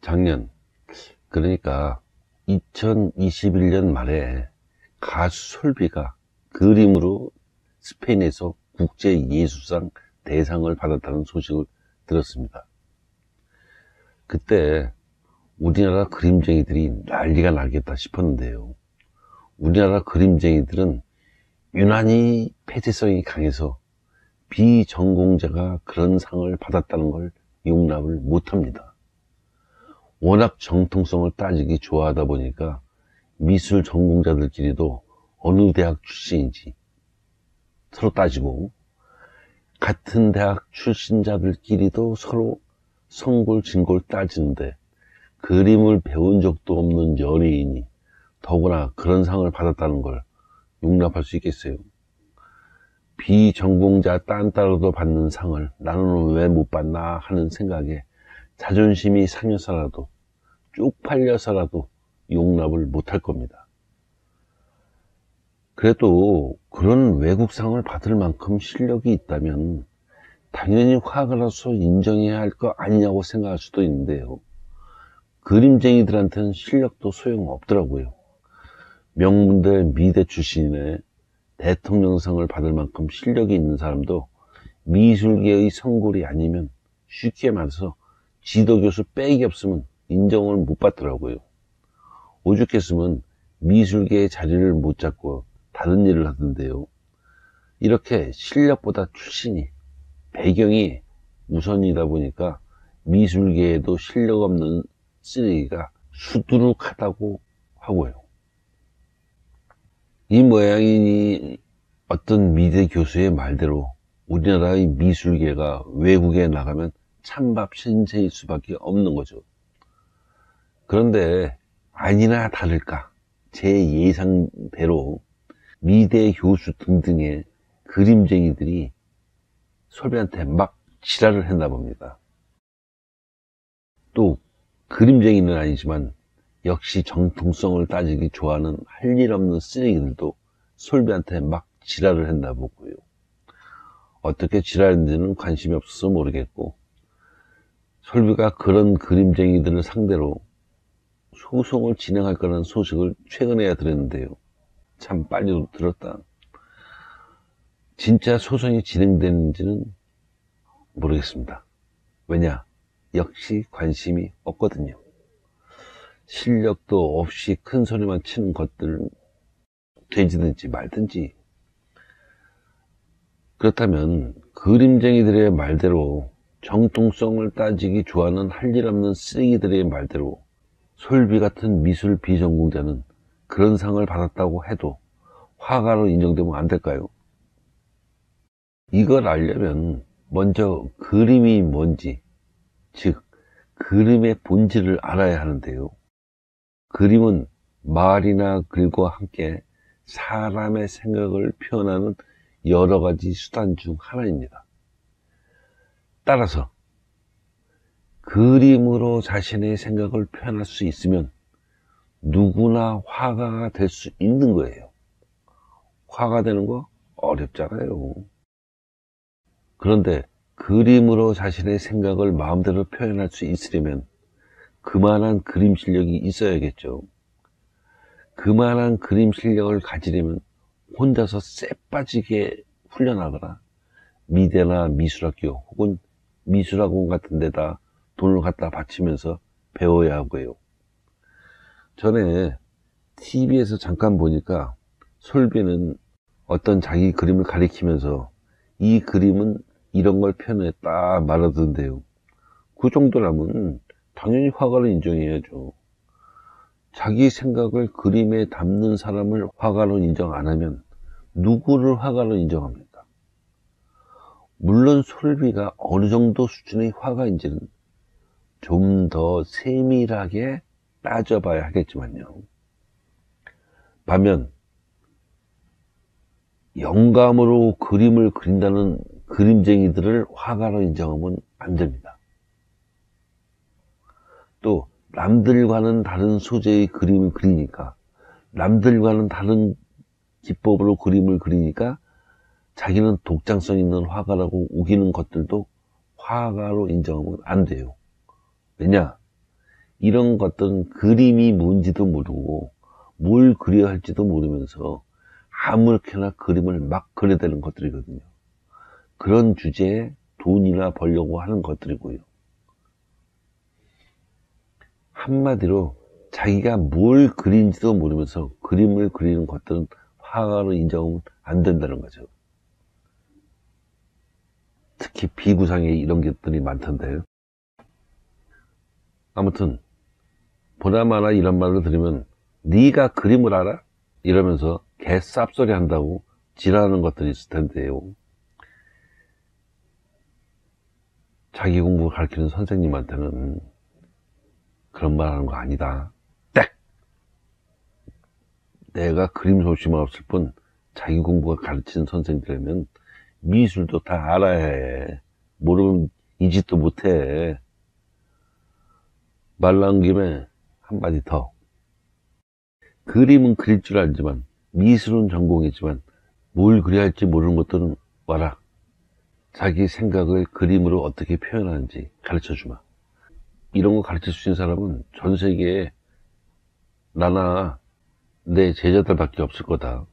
작년, 그러니까 2021년 말에 가수 솔비가 그림으로 스페인에서 국제예술상 대상을 받았다는 소식을 들었습니다. 그때 우리나라 그림쟁이들이 난리가 나겠다 싶었는데요. 우리나라 그림쟁이들은 유난히 폐쇄성이 강해서 비전공자가 그런 상을 받았다는 걸 용납을 못합니다. 워낙 정통성을 따지기 좋아하다 보니까 미술 전공자들끼리도 어느 대학 출신인지 서로 따지고, 같은 대학 출신자들끼리도 서로 성골진골 따지는데, 그림을 배운 적도 없는 연예인이 더구나 그런 상을 받았다는 걸 용납할 수 있겠어요? 비전공자 딴따로도 받는 상을 나는 왜 못 받나 하는 생각에 자존심이 상해서라도, 쪽팔려서라도 용납을 못할 겁니다. 그래도 그런 외국상을 받을 만큼 실력이 있다면 당연히 화가로서 인정해야 할 거 아니냐고 생각할 수도 있는데요. 그림쟁이들한테는 실력도 소용없더라고요. 명문대 미대 출신의 대통령상을 받을 만큼 실력이 있는 사람도 미술계의 성골이 아니면, 쉽게 말해서 지도교수 빽이 없으면 인정을 못 받더라고요. 오죽했으면 미술계의 자리를 못 잡고 다른 일을 하던데요. 이렇게 실력보다 출신이, 배경이 우선이다 보니까 미술계에도 실력 없는 쓰레기가 수두룩하다고 하고요. 이 모양이니 어떤 미대 교수의 말대로 우리나라의 미술계가 외국에 나가면 찬밥 신세일 수밖에 없는 거죠. 그런데 아니나 다를까 제 예상대로 미대 교수 등등의 그림쟁이들이 솔비한테 막 지랄을 했나 봅니다. 또 그림쟁이는 아니지만 역시 정통성을 따지기 좋아하는 할 일 없는 쓰레기들도 솔비한테 막 지랄을 했나 보고요. 어떻게 지랄했는지는 관심이 없어서 모르겠고, 솔비가 그런 그림쟁이들을 상대로 소송을 진행할 거라는 소식을 최근에야 들었는데요. 참 빨리 들었다. 진짜 소송이 진행되는지는 모르겠습니다. 왜냐? 역시 관심이 없거든요. 실력도 없이 큰 소리만 치는 것들은 되지든지 말든지. 그렇다면 그림쟁이들의 말대로, 정통성을 따지기 좋아하는 할 일 없는 쓰레기들의 말대로 솔비 같은 미술 비전공자는 그런 상을 받았다고 해도 화가로 인정되면 안 될까요? 이걸 알려면 먼저 그림이 뭔지, 즉 그림의 본질을 알아야 하는데요. 그림은 말이나 글과 함께 사람의 생각을 표현하는 여러 가지 수단 중 하나입니다. 따라서 그림으로 자신의 생각을 표현할 수 있으면 누구나 화가가 될 수 있는 거예요. 화가 되는 거 어렵잖아요. 그런데 그림으로 자신의 생각을 마음대로 표현할 수 있으려면 그만한 그림 실력이 있어야겠죠. 그만한 그림 실력을 가지려면 혼자서 쎄빠지게 훈련하거나 미대나 미술학교 혹은 미술학원 같은 데다 돈을 갖다 바치면서 배워야 하고요. 전에 TV에서 잠깐 보니까 솔비는 어떤 자기 그림을 가리키면서 이 그림은 이런 걸 표현했다 말하던데요. 그 정도라면 당연히 화가를 인정해야죠. 자기 생각을 그림에 담는 사람을 화가로 인정 안 하면 누구를 화가로 인정합니까? 물론 솔비가 어느 정도 수준의 화가인지는 좀 더 세밀하게 따져봐야 하겠지만요. 반면 영감으로 그림을 그린다는 그림쟁이들을 화가로 인정하면 안 됩니다. 또 남들과는 다른 소재의 그림을 그리니까, 남들과는 다른 기법으로 그림을 그리니까 자기는 독창성 있는 화가라고 우기는 것들도 화가로 인정하면 안 돼요. 왜냐? 이런 것들은 그림이 뭔지도 모르고 뭘 그려야 할지도 모르면서 아무렇게나 그림을 막 그려대는 것들이거든요. 그런 주제에 돈이나 벌려고 하는 것들이고요. 한마디로 자기가 뭘 그린지도 모르면서 그림을 그리는 것들은 화가로 인정하면 안 된다는 거죠. 특히 비구상에 이런 것들이 많던데요. 아무튼 보나마나 이런 말을 들으면 네가 그림을 알아? 이러면서 개 쌉소리 한다고 지랄하는 것들이 있을 텐데요. 자기 공부 가르치는 선생님한테는 그런 말 하는 거 아니다. 딱! 내가 그림 솜씨만 없을 뿐 자기 공부가 가르치는 선생님들이면 미술도 다 알아야 해. 모르면 이 짓도 못해. 말 나온 김에 한마디 더. 그림은 그릴 줄 알지만 미술은 전공이지만 뭘 그려야 할지 모르는 것들은 와라. 자기 생각을 그림으로 어떻게 표현하는지 가르쳐주마. 이런 거 가르칠 수 있는 사람은 전 세계에 나나 내 제자들밖에 없을 거다.